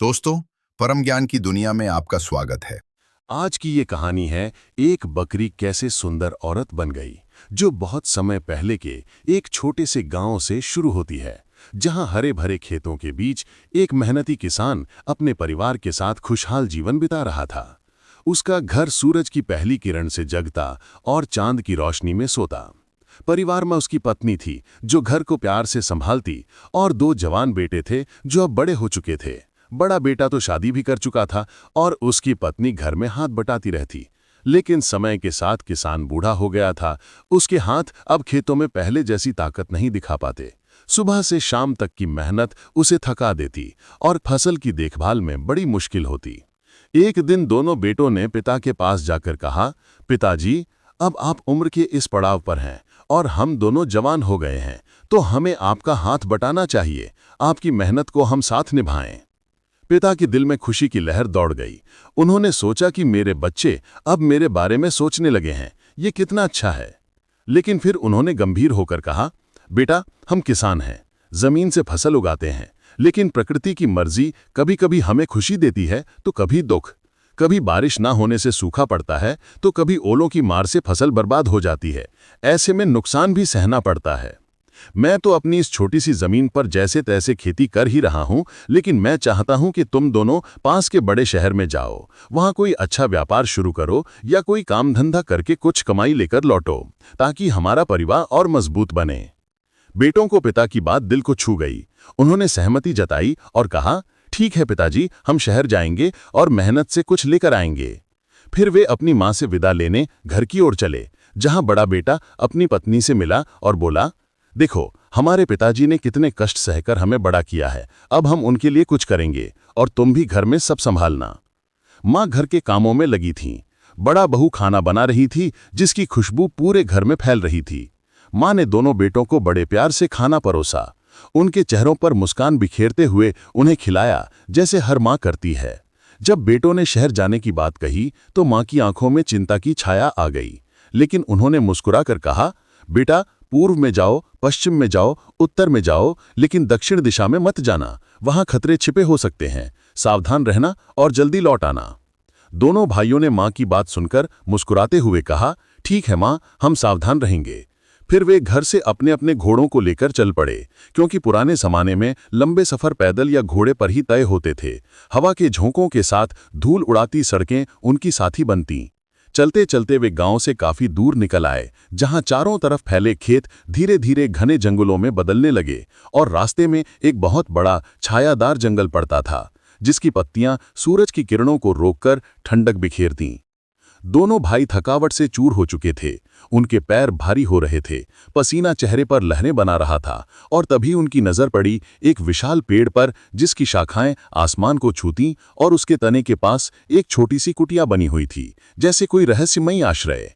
दोस्तों, परम ज्ञान की दुनिया में आपका स्वागत है। आज की ये कहानी है एक बकरी कैसे सुंदर औरत बन गई, जो बहुत समय पहले के एक छोटे से गांव से शुरू होती है, जहां हरे भरे खेतों के बीच एक मेहनती किसान अपने परिवार के साथ खुशहाल जीवन बिता रहा था। उसका घर सूरज की पहली किरण से जगता और चांद की रोशनी में सोता। परिवार में उसकी पत्नी थी, जो घर को प्यार से संभालती, और दो जवान बेटे थे जो अब बड़े हो चुके थे। बड़ा बेटा तो शादी भी कर चुका था और उसकी पत्नी घर में हाथ बटाती रहती। लेकिन समय के साथ किसान बूढ़ा हो गया था। उसके हाथ अब खेतों में पहले जैसी ताकत नहीं दिखा पाते। सुबह से शाम तक की मेहनत उसे थका देती और फसल की देखभाल में बड़ी मुश्किल होती। एक दिन दोनों बेटों ने पिता के पास जाकर कहा, पिताजी, अब आप उम्र के इस पड़ाव पर हैं और हम दोनों जवान हो गए हैं, तो हमें आपका हाथ बटाना चाहिए। आपकी मेहनत को हम साथ निभाएं। पिता के दिल में खुशी की लहर दौड़ गई। उन्होंने सोचा कि मेरे बच्चे अब मेरे बारे में सोचने लगे हैं, ये कितना अच्छा है। लेकिन फिर उन्होंने गंभीर होकर कहा, बेटा, हम किसान हैं, जमीन से फसल उगाते हैं, लेकिन प्रकृति की मर्जी कभी कभी हमें खुशी देती है तो कभी दुख। कभी बारिश ना होने से सूखा पड़ता है तो कभी ओलों की मार से फसल बर्बाद हो जाती है। ऐसे में नुकसान भी सहना पड़ता है। मैं तो अपनी इस छोटी सी जमीन पर जैसे तैसे खेती कर ही रहा हूं, लेकिन मैं चाहता हूं कि तुम दोनों पास के बड़े शहर में जाओ, वहां कोई अच्छा व्यापार शुरू करो या कोई काम धंधा करके कुछ कमाई लेकर लौटो, ताकि हमारा परिवार और मजबूत बने। बेटों को पिता की बात दिल को छू गई। उन्होंने सहमति जताई और कहा, ठीक है पिताजी, हम शहर जाएंगे और मेहनत से कुछ लेकर आएंगे। फिर वे अपनी मां से विदा लेने घर की ओर चले, जहां बड़ा बेटा अपनी पत्नी से मिला और बोला, देखो, हमारे पिताजी ने कितने कष्ट सहकर हमें बड़ा किया है, अब हम उनके लिए कुछ करेंगे और तुम भी घर में सब संभालना। माँ घर के कामों में लगी थीं। बड़ा बहू खाना बना रही थी, जिसकी खुशबू पूरे घर में फैल रही थी। माँ ने दोनों बेटों को बड़े प्यार से खाना परोसा, उनके चेहरों पर मुस्कान बिखेरते हुए उन्हें खिलाया, जैसे हर माँ करती है। जब बेटों ने शहर जाने की बात कही तो माँ की आंखों में चिंता की छाया आ गई, लेकिन उन्होंने मुस्कुराकर कहा, बेटा, पूर्व में जाओ, पश्चिम में जाओ, उत्तर में जाओ, लेकिन दक्षिण दिशा में मत जाना, वहां खतरे छिपे हो सकते हैं। सावधान रहना और जल्दी लौट आना। दोनों भाइयों ने मां की बात सुनकर मुस्कुराते हुए कहा, ठीक है मां, हम सावधान रहेंगे। फिर वे घर से अपने अपने घोड़ों को लेकर चल पड़े, क्योंकि पुराने जमाने में लंबे सफर पैदल या घोड़े पर ही तय होते थे। हवा के झोंकों के साथ धूल उड़ाती सड़कें उनकी साथी बनतीं। चलते चलते वे गांव से काफी दूर निकल आए, जहां चारों तरफ फैले खेत धीरे धीरे घने जंगलों में बदलने लगे और रास्ते में एक बहुत बड़ा छायादार जंगल पड़ता था, जिसकी पत्तियां सूरज की किरणों को रोककर ठंडक बिखेरतीं। दोनों भाई थकावट से चूर हो चुके थे। उनके पैर भारी हो रहे थे, पसीना चेहरे पर लहरें बना रहा था, और तभी उनकी नजर पड़ी एक विशाल पेड़ पर, जिसकी शाखाएं आसमान को छूतीं और उसके तने के पास एक छोटी सी कुटिया बनी हुई थी, जैसे कोई रहस्यमयी आश्रय।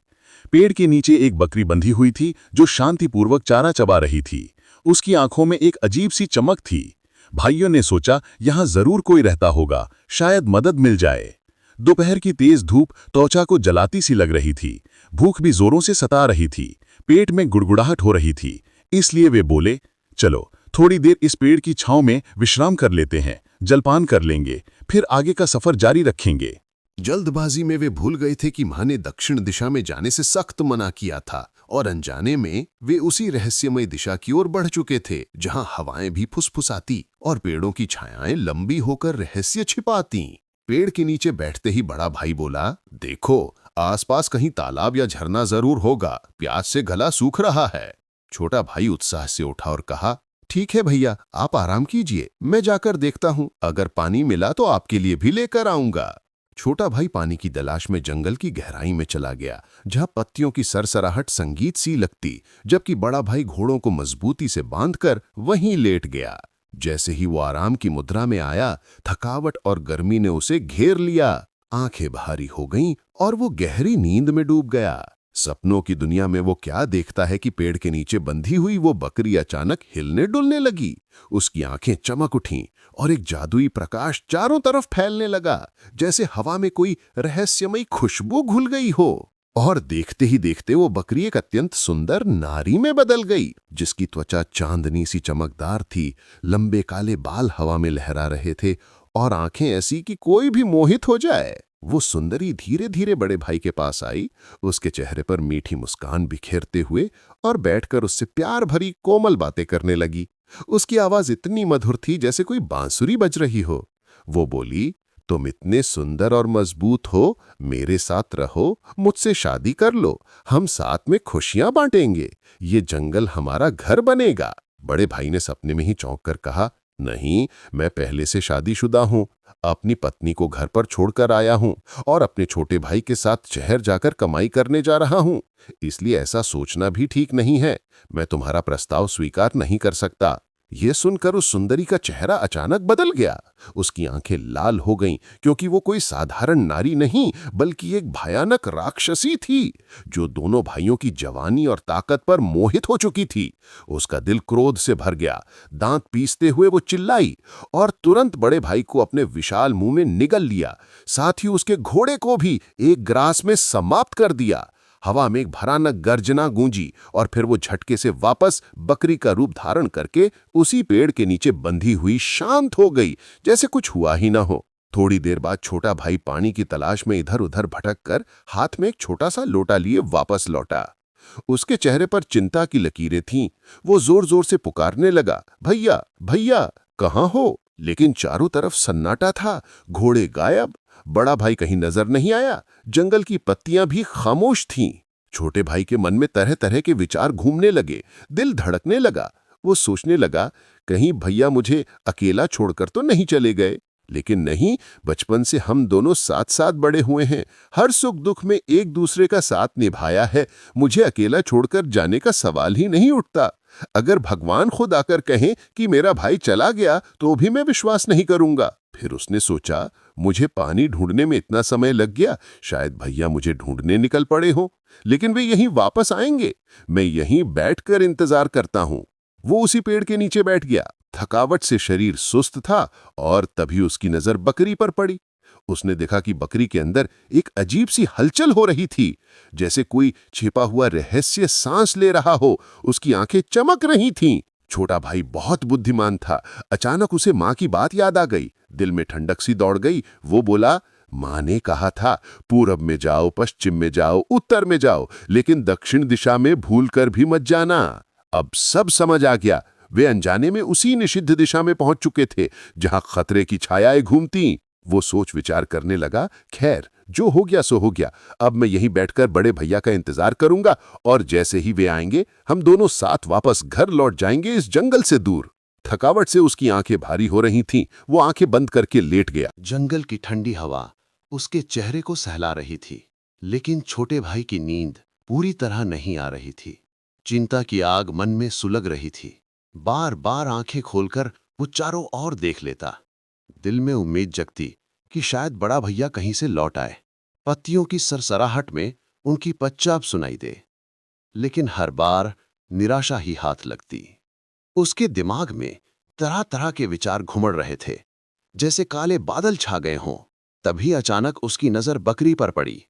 पेड़ के नीचे एक बकरी बंधी हुई थी, जो शांतिपूर्वक चारा चबा रही थी। उसकी आंखों में एक अजीब सी चमक थी। भाइयों ने सोचा, यहां जरूर कोई रहता होगा, शायद मदद मिल जाए। दोपहर की तेज धूप त्वचा को जलाती सी लग रही थी। भूख भी जोरों से सता रही थी। पेट में गुड़गुड़ाहट हो रही थी। इसलिए वे बोले, चलो थोड़ी देर इस पेड़ की छांव में विश्राम कर लेते हैं, जलपान कर लेंगे, फिर आगे का सफर जारी रखेंगे। जल्दबाजी में वे भूल गए थे कि मां ने दक्षिण दिशा में जाने से सख्त मना किया था, और अनजाने में वे उसी रहस्यमय दिशा की ओर बढ़ चुके थे, जहां हवाएं भी फुसफुसाती और पेड़ों की छायाएं लंबी होकर रहस्य छिपाती। पेड़ के नीचे बैठते ही बड़ा भाई बोला, देखो, आसपास कहीं तालाब या झरना जरूर होगा, प्यास से गला सूख रहा है। छोटा भाई उत्साह से उठा और कहा, ठीक है भैया, आप आराम कीजिए, मैं जाकर देखता हूं, अगर पानी मिला तो आपके लिए भी लेकर आऊंगा। छोटा भाई पानी की तलाश में जंगल की गहराई में चला गया, जहां पत्तियों की सरसराहट संगीत सी लगती, जबकि बड़ा भाई घोड़ों को मजबूती से बांधकर वहीं लेट गया। जैसे ही वो आराम की मुद्रा में आया, थकावट और गर्मी ने उसे घेर लिया। आंखें भारी हो गईं और वो गहरी नींद में डूब गया। सपनों की दुनिया में वो क्या देखता है कि पेड़ के नीचे बंधी हुई वो बकरी अचानक हिलने डुलने लगी। उसकी आंखें चमक उठीं और एक जादुई प्रकाश चारों तरफ फैलने लगा, जैसे हवा में कोई रहस्यमयी खुशबू घुल गई हो। और देखते ही देखते वो बकरी एक अत्यंत सुंदर नारी में बदल गई, जिसकी त्वचा चांदनी सी चमकदार थी, लंबे काले बाल हवा में लहरा रहे थे और आंखें ऐसी कि कोई भी मोहित हो जाए। वो सुंदरी धीरे धीरे बड़े भाई के पास आई, उसके चेहरे पर मीठी मुस्कान बिखेरते हुए और बैठकर उससे प्यार भरी कोमल बातें करने लगी। उसकी आवाज इतनी मधुर थी जैसे कोई बांसुरी बज रही हो। वो बोली, तुम इतने सुंदर और मजबूत हो, मेरे साथ रहो, मुझसे शादी कर लो, हम साथ में खुशियां बांटेंगे, ये जंगल हमारा घर बनेगा। बड़े भाई ने सपने में ही चौंक कर कहा, नहीं, मैं पहले से शादीशुदा हूं, अपनी पत्नी को घर पर छोड़कर आया हूं और अपने छोटे भाई के साथ शहर जाकर कमाई करने जा रहा हूं, इसलिए ऐसा सोचना भी ठीक नहीं है। मैं तुम्हारा प्रस्ताव स्वीकार नहीं कर सकता। यह सुनकर उस सुंदरी का चेहरा अचानक बदल गया। उसकी आंखें लाल हो गईं, क्योंकि वो कोई साधारण नारी नहीं बल्कि एक भयानक राक्षसी थी जो दोनों भाइयों की जवानी और ताकत पर मोहित हो चुकी थी। उसका दिल क्रोध से भर गया। दांत पीसते हुए वो चिल्लाई और तुरंत बड़े भाई को अपने विशाल मुंह में निगल लिया, साथ ही उसके घोड़े को भी एक ग्रास में समाप्त कर दिया। हवा में एक भयानक गर्जना गूंजी और फिर वो झटके से वापस बकरी का रूप धारण करके उसी पेड़ के नीचे बंधी हुई शांत हो गई, जैसे कुछ हुआ ही ना हो। थोड़ी देर बाद छोटा भाई पानी की तलाश में इधर उधर भटक कर हाथ में एक छोटा सा लोटा लिए वापस लौटा। उसके चेहरे पर चिंता की लकीरें थीं। वो जोर जोर से पुकारने लगा, भैया भैया, कहाँ हो? लेकिन चारों तरफ सन्नाटा था, घोड़े गायब, बड़ा भाई कहीं नजर नहीं आया, जंगल की पत्तियां भी खामोश थीं। छोटे भाई के मन में तरह तरह के विचार घूमने लगे, दिल धड़कने लगा। वो सोचने लगा, कहीं भैया मुझे अकेला छोड़कर तो नहीं चले गए। लेकिन नहीं, बचपन से हम दोनों साथ साथ बड़े हुए हैं, हर सुख दुख में एक दूसरे का साथ निभाया है, मुझे अकेला छोड़कर जाने का सवाल ही नहीं उठता। अगर भगवान खुद आकर कहें कि मेरा भाई चला गया तो भी मैं विश्वास नहीं करूंगा। फिर उसने सोचा, मुझे पानी ढूंढने में इतना समय लग गया, शायद भैया मुझे ढूंढने निकल पड़े हों, लेकिन वे यहीं वापस आएंगे, मैं यहीं बैठकर इंतजार करता हूं। वो उसी पेड़ के नीचे बैठ गया। थकावट से शरीर सुस्त था और तभी उसकी नजर बकरी पर पड़ी। उसने देखा कि बकरी के अंदर एक अजीब सी हलचल हो रही थी, जैसे कोई छिपा हुआ रहस्य सांस ले रहा हो। उसकी आंखें चमक रही थीं। छोटा भाई बहुत बुद्धिमान था, अचानक उसे माँ की बात याद आ गई। दिल में ठंडक सी दौड़ गई। वो बोला, माँ ने कहा था, पूरब में जाओ, पश्चिम में जाओ, उत्तर में जाओ, लेकिन दक्षिण दिशा में भूलकर भी मत जाना। अब सब समझ आ गया। वे अनजाने में उसी निषिद्ध दिशा में पहुंच चुके थे जहां खतरे की छायाएं घूमती। वो सोच विचार करने लगा, खैर जो हो गया सो हो गया, अब मैं यहीं बैठकर बड़े भैया का इंतजार करूंगा और जैसे ही वे आएंगे हम दोनों साथ वापस घर लौट जाएंगे, इस जंगल से दूर। थकावट से उसकी आंखें भारी हो रही थीं। वो आंखें बंद करके लेट गया। जंगल की ठंडी हवा उसके चेहरे को सहला रही थी, लेकिन छोटे भाई की नींद पूरी तरह नहीं आ रही थी। चिंता की आग मन में सुलग रही थी। बार बार आंखें खोलकर वो चारों ओर देख लेता, दिल में उम्मीद जगती कि शायद बड़ा भैया कहीं से लौट आए, पत्तियों की सरसराहट में उनकी पच्चाप सुनाई दे। लेकिन हर बार निराशा ही हाथ लगती। उसके दिमाग में तरह तरह के विचार घुमड़ रहे थे, जैसे काले बादल छा गए हों। तभी अचानक उसकी नजर बकरी पर पड़ी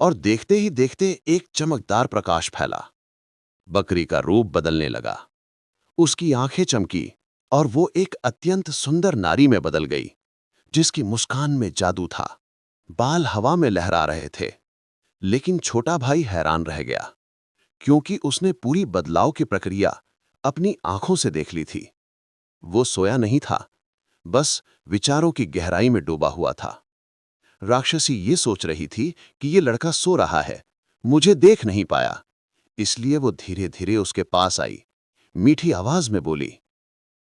और देखते ही देखते एक चमकदार प्रकाश फैला। बकरी का रूप बदलने लगा, उसकी आंखें चमकी और वो एक अत्यंत सुंदर नारी में बदल गई, जिसकी मुस्कान में जादू था। बाल हवा में लहरा रहे थे। लेकिन छोटा भाई हैरान रह गया, क्योंकि उसने पूरी बदलाव की प्रक्रिया अपनी आंखों से देख ली थी। वो सोया नहीं था, बस विचारों की गहराई में डूबा हुआ था। राक्षसी ये सोच रही थी कि ये लड़का सो रहा है, मुझे देख नहीं पाया, इसलिए वो धीरे धीरे उसके पास आई, मीठी आवाज में बोली,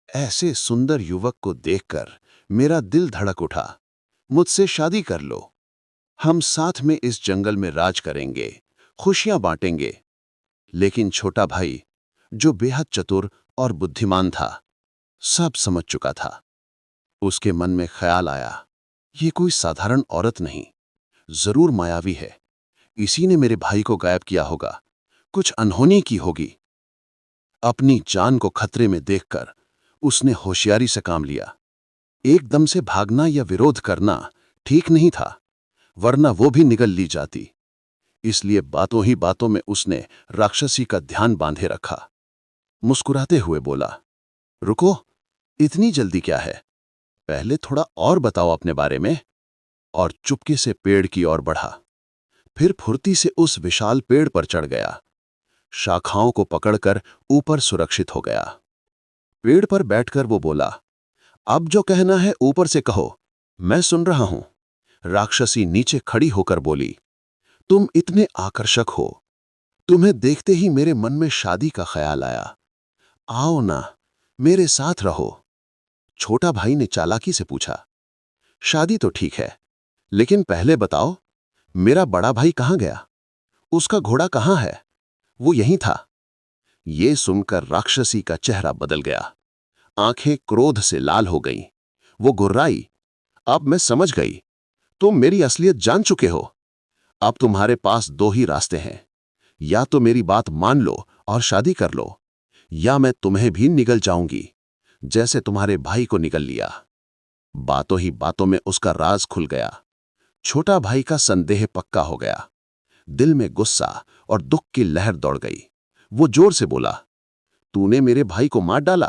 ऐसे सुंदर युवक को देखकर मेरा दिल धड़क उठा, मुझसे शादी कर लो, हम साथ में इस जंगल में राज करेंगे, खुशियां बांटेंगे। लेकिन छोटा भाई, जो बेहद चतुर और बुद्धिमान था, सब समझ चुका था। उसके मन में ख्याल आया, ये कोई साधारण औरत नहीं, जरूर मायावी है, इसी ने मेरे भाई को गायब किया होगा, कुछ अनहोनी की होगी। अपनी जान को खतरे में देखकर उसने होशियारी से काम लिया। एकदम से भागना या विरोध करना ठीक नहीं था, वरना वो भी निगल ली जाती। इसलिए बातों ही बातों में उसने राक्षसी का ध्यान बांधे रखा। मुस्कुराते हुए बोला, रुको, इतनी जल्दी क्या है? पहले थोड़ा और बताओ अपने बारे में। और चुपके से पेड़ की ओर बढ़ा। फिर फुर्ती से उस विशाल पेड़ पर चढ़ गया। शाखाओं को पकड़कर ऊपर सुरक्षित हो गया। पेड़ पर बैठकर वो बोला, अब जो कहना है ऊपर से कहो, मैं सुन रहा हूं। राक्षसी नीचे खड़ी होकर बोली, तुम इतने आकर्षक हो, तुम्हें देखते ही मेरे मन में शादी का ख्याल आया। आओ ना, मेरे साथ रहो। छोटा भाई ने चालाकी से पूछा, शादी तो ठीक है, लेकिन पहले बताओ, मेरा बड़ा भाई कहां गया? उसका घोड़ा कहां है? वो यहीं था। ये सुनकर राक्षसी का चेहरा बदल गया। आंखें क्रोध से लाल हो गईं। वो गुर्राई, अब मैं समझ गई, तुम मेरी असलियत जान चुके हो। अब तुम्हारे पास दो ही रास्ते हैं, या तो मेरी बात मान लो और शादी कर लो, या मैं तुम्हें भी निगल जाऊंगी, जैसे तुम्हारे भाई को निगल लिया। बातों ही बातों में उसका राज खुल गया। छोटा भाई का संदेह पक्का हो गया। दिल में गुस्सा और दुख की लहर दौड़ गई। वो जोर से बोला, तूने मेरे भाई को मार डाला।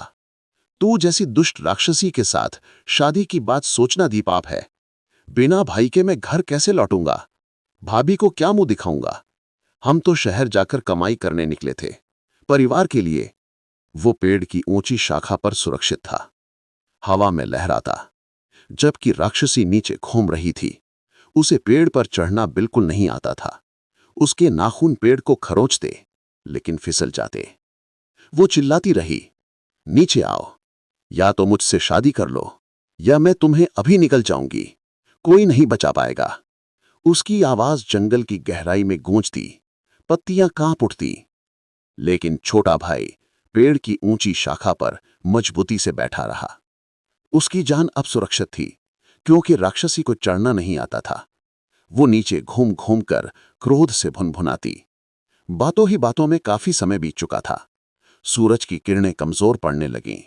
तू जैसी दुष्ट राक्षसी के साथ शादी की बात सोचना भी पाप है। बिना भाई के मैं घर कैसे लौटूंगा? भाभी को क्या मुंह दिखाऊंगा? हम तो शहर जाकर कमाई करने निकले थे, परिवार के लिए। वो पेड़ की ऊंची शाखा पर सुरक्षित था, हवा में लहराता, जबकि राक्षसी नीचे घूम रही थी। उसे पेड़ पर चढ़ना बिल्कुल नहीं आता था। उसके नाखून पेड़ को खरोंचते, लेकिन फिसल जाते। वो चिल्लाती रही, नीचे आओ, या तो मुझसे शादी कर लो, या मैं तुम्हें अभी निकल जाऊंगी। कोई नहीं बचा पाएगा। उसकी आवाज जंगल की गहराई में गूंजती, पत्तियां कांप उठती। लेकिन छोटा भाई पेड़ की ऊंची शाखा पर मजबूती से बैठा रहा। उसकी जान अब सुरक्षित थी, क्योंकि राक्षसी को चढ़ना नहीं आता था। वो नीचे घूम घूम कर क्रोध से भुनभुनाती। बातों ही बातों में काफी समय बीत चुका था। सूरज की किरणें कमजोर पड़ने लगीं।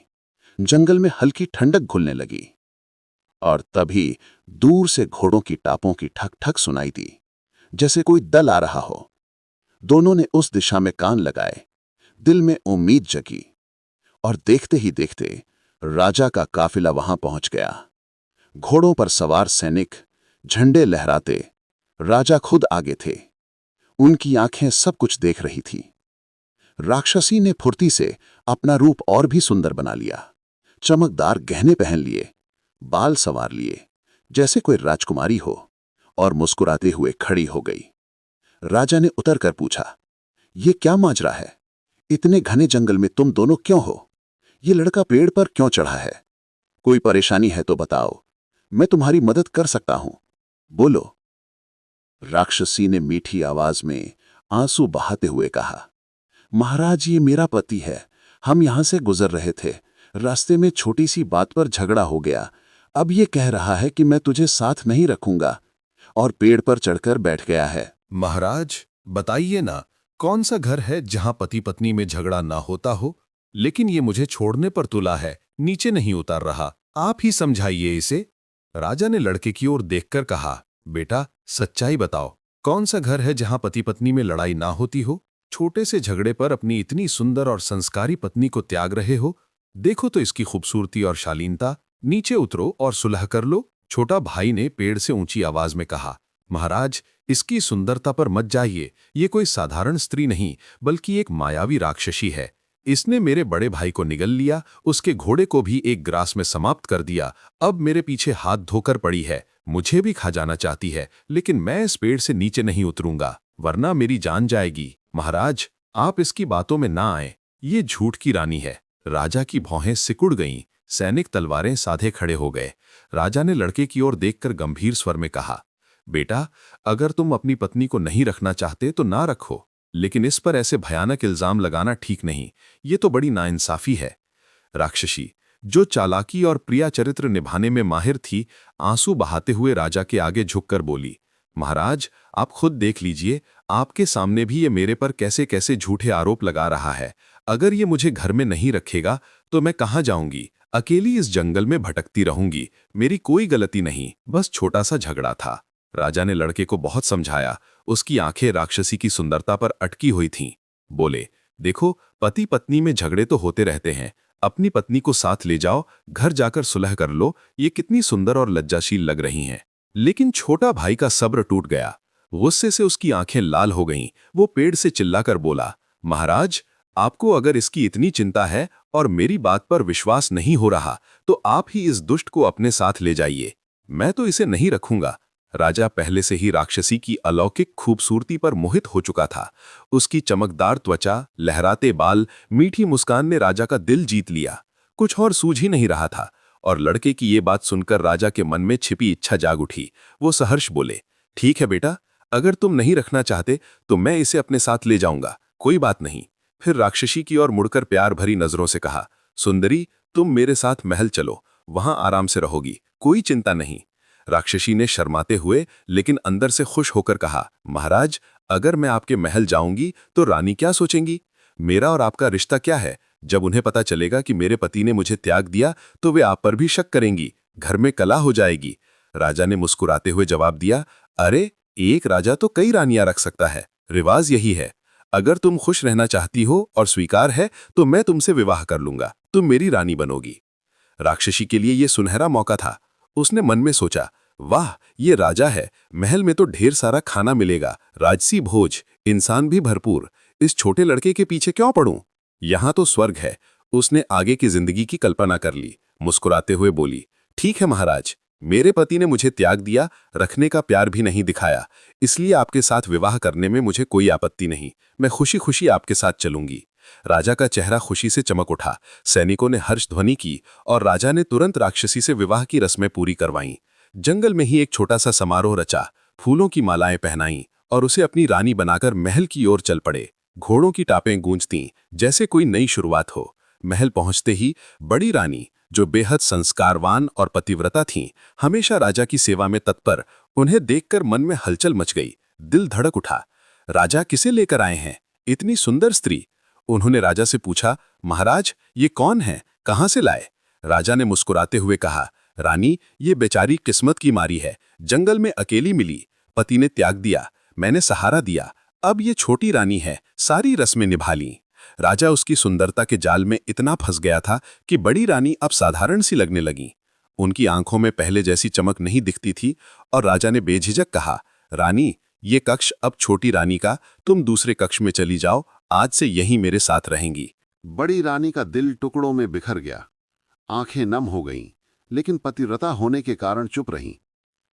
जंगल में हल्की ठंडक घुलने लगी। और तभी दूर से घोड़ों की टापों की ठक ठक सुनाई दी, जैसे कोई दल आ रहा हो। दोनों ने उस दिशा में कान लगाए। दिल में उम्मीद जगी। और देखते ही देखते राजा का काफिला वहां पहुंच गया। घोड़ों पर सवार सैनिक, झंडे लहराते। राजा खुद आगे थे। उनकी आंखें सब कुछ देख रही थी। राक्षसी ने फुर्ती से अपना रूप और भी सुंदर बना लिया। चमकदार गहने पहन लिए, बाल संवार लिए, जैसे कोई राजकुमारी हो, और मुस्कुराते हुए खड़ी हो गई। राजा ने उतर कर पूछा, ये क्या माजरा है? इतने घने जंगल में तुम दोनों क्यों हो? ये लड़का पेड़ पर क्यों चढ़ा है? कोई परेशानी है तो बताओ, मैं तुम्हारी मदद कर सकता हूं। बोलो। राक्षसी ने मीठी आवाज में आंसू बहाते हुए कहा, महाराज, ये मेरा पति है। हम यहां से गुजर रहे थे। रास्ते में छोटी सी बात पर झगड़ा हो गया। अब ये कह रहा है कि मैं तुझे साथ नहीं रखूंगा, और पेड़ पर चढ़कर बैठ गया है। महाराज, बताइए ना, कौन सा घर है जहां पति पत्नी में झगड़ा ना होता हो? लेकिन ये मुझे छोड़ने पर तुला है, नीचे नहीं उतार रहा। आप ही समझाइए इसे। राजा ने लड़के की ओर देखकर कहा, बेटा, सच्चाई बताओ, कौन सा घर है जहां पति पत्नी में लड़ाई ना होती हो? छोटे से झगड़े पर अपनी इतनी सुंदर और संस्कारी पत्नी को त्याग रहे हो। देखो तो इसकी खूबसूरती और शालीनता। नीचे उतरो और सुलह कर लो। छोटा भाई ने पेड़ से ऊंची आवाज में कहा, महाराज, इसकी सुंदरता पर मत जाइए। ये कोई साधारण स्त्री नहीं, बल्कि एक मायावी राक्षसी है। इसने मेरे बड़े भाई को निगल लिया, उसके घोड़े को भी एक ग्रास में समाप्त कर दिया। अब मेरे पीछे हाथ धोकर पड़ी है। मुझे भी खा जाना चाहती है, लेकिन मैं इस पेड़ से नीचे नहीं उतरूंगा, वरना मेरी जान जाएगी। महाराज, आप इसकी बातों में ना आए। ये झूठ की रानी है। राजा की भौहें सिकुड़ गईं। सैनिक तलवारें साधे खड़े हो गए। राजा ने लड़के की ओर देखकर गंभीर स्वर में कहा, बेटा, अगर तुम अपनी पत्नी को नहीं रखना चाहते तो ना रखो, लेकिन इस पर ऐसे भयानक इल्जाम लगाना ठीक नहीं। ये तो बड़ी नाइंसाफी है। राक्षसी, जो चालाकी और प्रिया चरित्र निभाने में माहिर थी, आंसू बहाते हुए राजा के आगे झुककर बोली, महाराज, आप खुद देख लीजिए, आपके सामने भी ये मेरे पर कैसे कैसे झूठे आरोप लगा रहा है। अगर ये मुझे घर में नहीं रखेगा तो मैं कहाँ जाऊंगी? अकेली इस जंगल में भटकती रहूंगी। मेरी कोई गलती नहीं, बस छोटा सा झगड़ा था। राजा ने लड़के को बहुत समझाया। उसकी आंखें राक्षसी की सुंदरता पर अटकी हुई थीं। बोले, देखो, पति पत्नी में झगड़े तो होते रहते हैं, अपनी पत्नी को साथ ले जाओ, घर जाकर सुलह कर लो, ये कितनी सुंदर और लज्जाशील लग रही हैं। लेकिन छोटा भाई का सब्र टूट गया। गुस्से से उसकी आंखें लाल हो गईं। वो पेड़ से चिल्लाकर बोला, महाराज, आपको अगर इसकी इतनी चिंता है और मेरी बात पर विश्वास नहीं हो रहा, तो आप ही इस दुष्ट को अपने साथ ले जाइए। मैं तो इसे नहीं रखूंगा। राजा पहले से ही राक्षसी की अलौकिक खूबसूरती पर मोहित हो चुका था। उसकी चमकदार त्वचा, लहराते बाल, मीठी मुस्कान ने राजा का दिल जीत लिया। कुछ और सूझ ही नहीं रहा था। और लड़के की ये बात सुनकर राजा के मन में छिपी इच्छा जाग उठी। वो सहर्ष बोले, ठीक है बेटा, अगर तुम नहीं रखना चाहते तो मैं इसे अपने साथ ले जाऊंगा, कोई बात नहीं। फिर राक्षसी की ओर मुड़कर प्यार भरी नजरों से कहा, सुंदरी, तुम मेरे साथ महल चलो, वहां आराम से रहोगी, कोई चिंता नहीं। राक्षसी ने शर्माते हुए लेकिन अंदर से खुश होकर कहा, महाराज, अगर मैं आपके महल जाऊंगी तो रानी क्या सोचेंगी? मेरा और आपका रिश्ता क्या है? जब उन्हें पता चलेगा कि मेरे पति ने मुझे त्याग दिया तो वे आप पर भी शक करेंगी, घर में कलह हो जाएगी। राजा ने मुस्कुराते हुए जवाब दिया, अरे, एक राजा तो कई रानियां रख सकता है, रिवाज यही है। अगर तुम खुश रहना चाहती हो और स्वीकार है तो मैं तुमसे विवाह कर लूंगा, तुम मेरी रानी बनोगी। राक्षसी के लिए यह सुनहरा मौका था। उसने मन में सोचा, वाह, ये राजा है, महल में तो ढेर सारा खाना मिलेगा, राजसी भोज, इंसान भी भरपूर। इस छोटे लड़के के पीछे क्यों पड़ूं? यहां तो स्वर्ग है। उसने आगे की जिंदगी की कल्पना कर ली। मुस्कुराते हुए बोली, ठीक है महाराज, मेरे पति ने मुझे त्याग दिया, रखने का प्यार भी नहीं दिखाया, इसलिए आपके साथ विवाह करने में मुझे कोई आपत्ति नहीं। मैं खुशी खुशी आपके साथ चलूंगी। राजा का चेहरा खुशी से चमक उठा। सैनिकों ने हर्ष ध्वनि की और राजा ने तुरंत राक्षसी से विवाह की रस्में पूरी करवाईं। जंगल में ही एक छोटा सा समारोह रचा, फूलों की मालाएं पहनाईं और उसे अपनी रानी बनाकर महल की ओर चल पड़े। घोड़ों की टापें गूंजतीं, जैसे कोई नई शुरुआत हो। महल पहुंचते ही बड़ी रानी, जो बेहद संस्कारवान और पतिव्रता थीं, हमेशा राजा की सेवा में तत्पर, उन्हें देखकर मन में हलचल मच गई, दिल धड़क उठा। राजा किसे लेकर आए हैं? इतनी सुंदर स्त्री। उन्होंने राजा से पूछा, महाराज, ये कौन है, कहां से लाए? राजा ने मुस्कुराते हुए कहा, रानी, ये बेचारी किस्मत की मारी है, जंगल में अकेली मिली, पति ने त्याग दिया, मैंने सहारा दिया, अब ये छोटी रानी है, सारी रस्में निभा ली। राजा उसकी सुंदरता के जाल में इतना फंस गया था कि बड़ी रानी अब साधारण सी लगने लगी। उनकी आंखों में पहले जैसी चमक नहीं दिखती थी और राजा ने बेझिझक कहा, रानी, ये कक्ष अब छोटी रानी का, तुम दूसरे कक्ष में चली जाओ, आज से यहीं मेरे साथ रहेंगी। बड़ी रानी का दिल टुकड़ों में बिखर गया। आंखें नम हो गईं, लेकिन पतिव्रता होने के कारण चुप रहीं।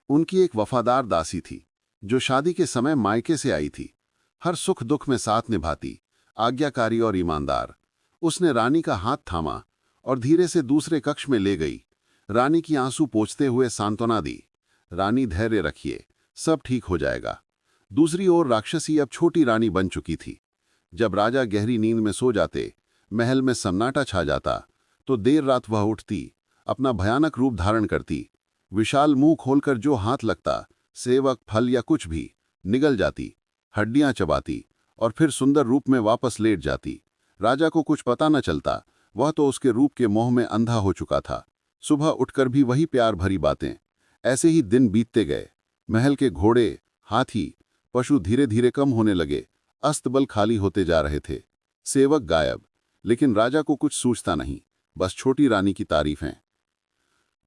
उनकी एक वफादार दासी थी, जो शादी के समय मायके से आई थी, हर सुख दुख में साथ निभाती, आज्ञाकारी और ईमानदार। उसने रानी का हाथ थामा और धीरे से दूसरे कक्ष में ले गई। रानी की आंसू पोंछते हुए सांत्वना दी, रानी, धैर्य रखिए, सब ठीक हो जाएगा। दूसरी ओर राक्षसी अब छोटी रानी बन चुकी थी। जब राजा गहरी नींद में सो जाते, महल में सन्नाटा छा जाता, तो देर रात वह उठती, अपना भयानक रूप धारण करती। विशाल मुंह खोलकर जो हाथ लगता, सेवक, फल या कुछ भी, निगल जाती, हड्डियां चबाती और फिर सुंदर रूप में वापस लेट जाती। राजा को कुछ पता न चलता, वह तो उसके रूप के मोह में अंधा हो चुका था। सुबह उठकर भी वही प्यार भरी बातें। ऐसे ही दिन बीतते गए। महल के घोड़े, हाथी, पशु धीरे धीरे कम होने लगे, अस्तबल खाली होते जा रहे थे, सेवक गायब। लेकिन राजा को कुछ सूझता नहीं, बस छोटी रानी की तारीफें।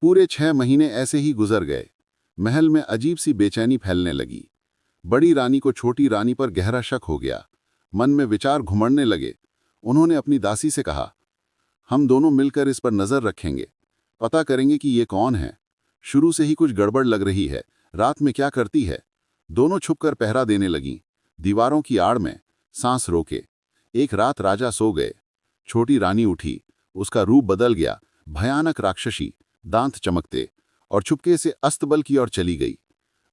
पूरे 6 महीने ऐसे ही गुजर गए। महल में अजीब सी बेचैनी फैलने लगी। बड़ी रानी को छोटी रानी पर गहरा शक हो गया। मन में विचार घुमड़ने लगे। उन्होंने अपनी दासी से कहा, हम दोनों मिलकर इस पर नजर रखेंगे, पता करेंगे कि ये कौन है। शुरू से ही कुछ गड़बड़ लग रही है, रात में क्या करती है। दोनों छुपकर पहरा देने लगीं, दीवारों की आड़ में, सांस रोके। एक रात राजा सो गए। छोटी रानी उठी, उसका रूप बदल गया, भयानक राक्षसी, दांत चमकते, और चुपके से अस्तबल की ओर चली गई।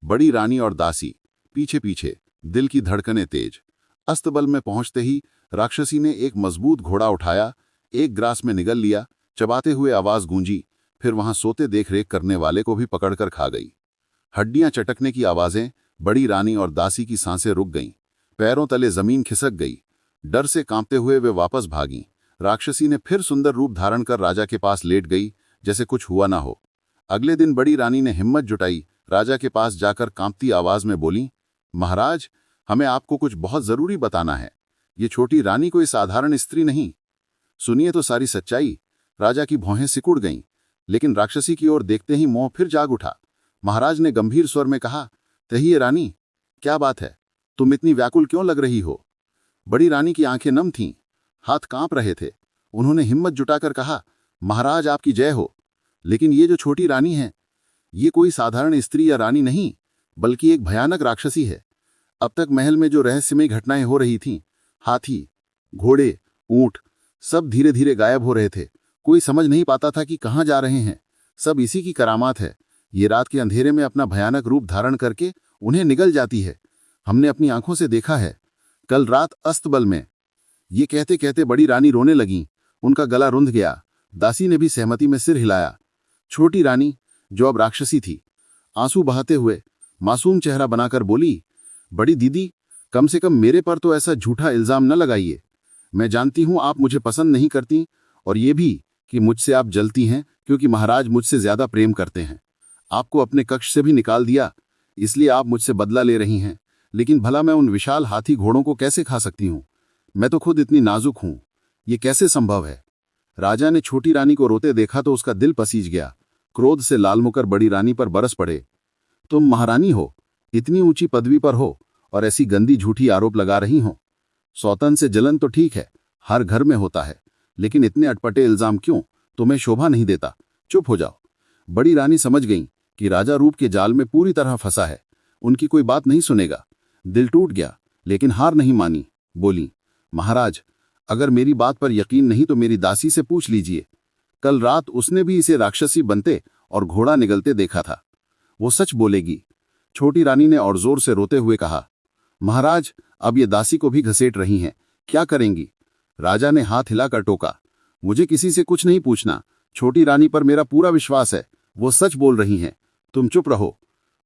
बड़ी रानी और दासी पीछे पीछे, दिल की धड़कनें तेज। अस्तबल में पहुंचते ही राक्षसी ने एक मजबूत घोड़ा उठाया, एक ग्रास में निगल लिया, चबाते हुए आवाज गूंजी, फिर वहां सोते देखरेख करने वाले को भी पकड़कर खा गई। हड्डियां चटकने की आवाजें, बड़ी रानी और दासी की सांसें रुक गईं, पैरों तले जमीन खिसक गई। डर से कांपते हुए वे वापस भागीं। राक्षसी ने फिर सुंदर रूप धारण कर राजा के पास लेट गई, जैसे कुछ हुआ ना हो। अगले दिन बड़ी रानी ने हिम्मत जुटाई, राजा के पास जाकर कांपती आवाज में बोली, महाराज, हमें आपको कुछ बहुत जरूरी बताना है। ये छोटी रानी कोई साधारण स्त्री नहीं। सुनिए तो सारी सच्चाई। राजा की भौहें सिकुड़ गईं, लेकिन राक्षसी की ओर देखते ही मोह फिर जाग उठा। महाराज ने गंभीर स्वर में कहा, कहिए रानी, क्या बात है? तुम इतनी व्याकुल क्यों लग रही हो? बड़ी रानी की आंखें नम थीं, हाथ कांप रहे थे। उन्होंने हिम्मत जुटाकर कहा, महाराज आपकी जय हो। लेकिन ये जो छोटी रानी है, ये कोई साधारण स्त्री या रानी नहीं, बल्कि एक भयानक राक्षसी है। अब तक महल में जो रहस्यमयी घटनाएं हो रही थीं, हाथी, घोड़े, ऊंट, सब धीरे धीरे गायब हो रहे थे। कोई समझ नहीं पाता था कि कहाँ जा रहे हैं। सब इसी की करामात है। ये रात के अंधेरे में अपना भयानक रूप धारण करके उन्हें निगल जाती है। हमने अपनी आंखों से देखा है। कल रात अस्तबल में। ये कहते कहते बड़ी रानी रोने लगीं। उनका गला रुंध गया। दासी ने भी सहमति में सिर हिलाया। छोटी रानी, जो अब राक्षसी थी, आंसू बहाते हुए मासूम चेहरा बनाकर बोली, बड़ी दीदी, कम से कम मेरे पर तो ऐसा झूठा इल्जाम न लगाइए। मैं जानती हूं आप मुझे पसंद नहीं करती, और ये भी कि मुझसे आप जलती हैं क्योंकि महाराज मुझसे ज्यादा प्रेम करते हैं। आपको अपने कक्ष से भी निकाल दिया, इसलिए आप मुझसे बदला ले रही हैं। लेकिन भला मैं उन विशाल हाथी घोड़ों को कैसे खा सकती हूं? मैं तो खुद इतनी नाजुक हूं। ये कैसे संभव है? राजा ने छोटी रानी को रोते देखा तो उसका दिल पसीज गया। क्रोध से लाल मुकर बड़ी रानी पर बरस पड़े। तुम महारानी हो, इतनी ऊंची पदवी पर हो, और ऐसी गंदी झूठी आरोप लगा रही हो। सौतन से जलन तो ठीक है, हर घर में होता है, लेकिन इतने अटपटे इल्जाम क्यों? तुम्हें शोभा नहीं देता। चुप हो जाओ। बड़ी रानी समझ गई कि राजा रूप के जाल में पूरी तरह फंसा है। उनकी कोई बात नहीं सुनेगा। दिल टूट गया, लेकिन हार नहीं मानी। बोली, महाराज, अगर मेरी बात पर यकीन नहीं तो मेरी दासी से पूछ लीजिए। कल रात उसने भी इसे राक्षसी बनते और घोड़ा निगलते देखा था। वो सच बोलेगी। छोटी रानी ने और जोर से रोते हुए कहा, महाराज, अब ये दासी को भी घसीट रही हैं, क्या करेंगी? राजा ने हाथ हिलाकर टोका, मुझे किसी से कुछ नहीं पूछना। छोटी रानी पर मेरा पूरा विश्वास है, वो सच बोल रही हैं। तुम चुप रहो।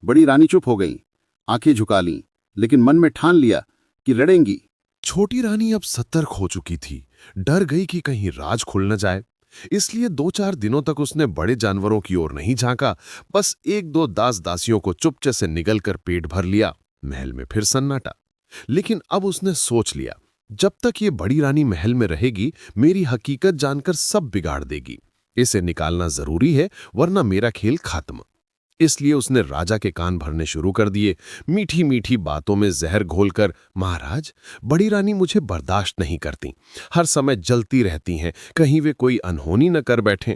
बड़ी रानी चुप हो गई, आंखें झुका लीं, लेकिन मन में ठान लिया कि लड़ेंगी। छोटी रानी अब सतर्क हो चुकी थी। डर गई कि कहीं राज खुल न जाए। इसलिए 2-4 दिनों तक उसने बड़े जानवरों की ओर नहीं झांका। बस 1-2 दास दासियों को चुपचे से निगलकर पेट भर लिया। महल में फिर सन्नाटा। लेकिन अब उसने सोच लिया, जब तक ये बड़ी रानी महल में रहेगी, मेरी हकीकत जानकर सब बिगाड़ देगी। इसे निकालना जरूरी है, वरना मेरा खेल खत्म। इसलिए उसने राजा के कान भरने शुरू कर दिए। मीठी मीठी बातों में जहर घोलकर, महाराज, बड़ी रानी मुझे बर्दाश्त नहीं करती। हर समय जलती रहती हैं, कहीं वे कोई अनहोनी न कर बैठें।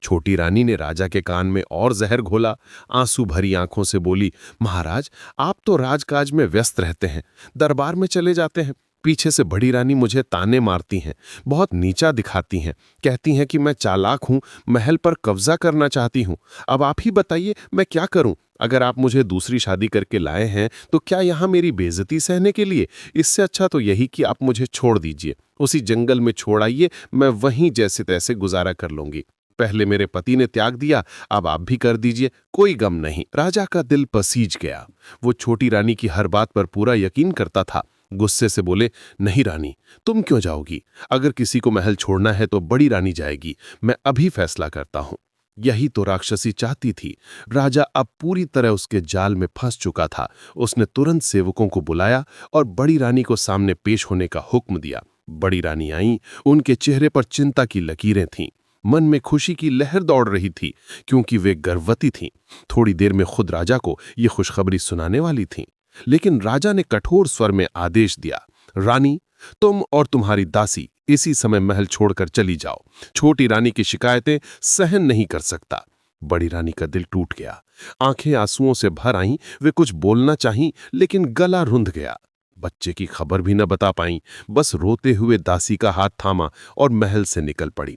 छोटी रानी ने राजा के कान में और जहर घोला। आंसू भरी आंखों से बोली, महाराज, आप तो राजकाज में व्यस्त रहते हैं, दरबार में चले जाते हैं। पीछे से बड़ी रानी मुझे ताने मारती हैं, बहुत नीचा दिखाती हैं, कहती हैं कि मैं चालाक हूं, महल पर कब्जा करना चाहती हूं। अब आप ही बताइए, मैं क्या करूं? अगर आप मुझे दूसरी शादी करके लाए हैं तो क्या यहां मेरी बेइज्जती सहने के लिए? इससे अच्छा तो यही कि आप मुझे छोड़ दीजिए, उसी जंगल में छोड़ आइए, मैं वहीं जैसे तैसे गुजारा कर लूंगी। पहले मेरे पति ने त्याग दिया, अब आप भी कर दीजिए, कोई गम नहीं। राजा का दिल पसीज गया। वो छोटी रानी की हर बात पर पूरा यकीन करता था। गुस्से से बोले, नहीं रानी, तुम क्यों जाओगी? अगर किसी को महल छोड़ना है तो बड़ी रानी जाएगी। मैं अभी फैसला करता हूं। यही तो राक्षसी चाहती थी। राजा अब पूरी तरह उसके जाल में फंस चुका था। उसने तुरंत सेवकों को बुलाया और बड़ी रानी को सामने पेश होने का हुक्म दिया। बड़ी रानी आई। उनके चेहरे पर चिंता की लकीरें थीं। मन में खुशी की लहर दौड़ रही थी, क्योंकि वे गर्भवती थीं। थोड़ी देर में खुद राजा को ये खुशखबरी सुनाने वाली थीं। लेकिन राजा ने कठोर स्वर में आदेश दिया, रानी, तुम और तुम्हारी दासी इसी समय महल छोड़कर चली जाओ। छोटी रानी की शिकायतें सहन नहीं कर सकता। बड़ी रानी का दिल टूट गया। आंखें आंसुओं से भर आईं। वे कुछ बोलना चाहीं, लेकिन गला रुंध गया। बच्चे की खबर भी न बता पाईं, बस रोते हुए दासी का हाथ थामा और महल से निकल पड़ी।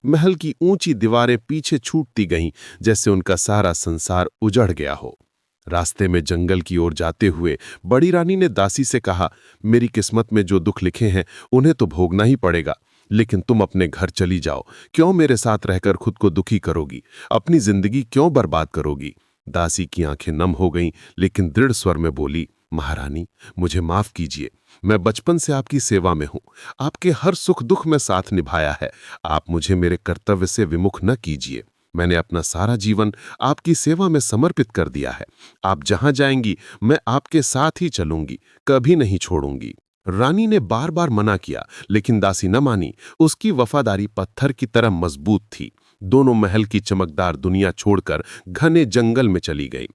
महल की ऊंची दीवारें पीछे छूटती गईं, जैसे उनका सारा संसार उजड़ गया हो। रास्ते में जंगल की ओर जाते हुए बड़ी रानी ने दासी से कहा, मेरी किस्मत में जो दुख लिखे हैं उन्हें तो भोगना ही पड़ेगा, लेकिन तुम अपने घर चली जाओ। क्यों मेरे साथ रहकर खुद को दुखी करोगी? अपनी जिंदगी क्यों बर्बाद करोगी? दासी की आंखें नम हो गईं, लेकिन दृढ़ स्वर में बोली, महारानी, मुझे माफ कीजिए। मैं बचपन से आपकी सेवा में हूं। आपके हर सुख दुख में साथ निभाया है। आप मुझे मेरे कर्तव्य से विमुख न कीजिए। मैंने अपना सारा जीवन आपकी सेवा में समर्पित कर दिया है। आप जहां जाएंगी मैं आपके साथ ही चलूंगी, कभी नहीं छोड़ूंगी। रानी ने बार बार मना किया, लेकिन दासी न मानी। उसकी वफादारी पत्थर की तरह मजबूत थी। दोनों महल की चमकदार दुनिया छोड़कर घने जंगल में चली गई।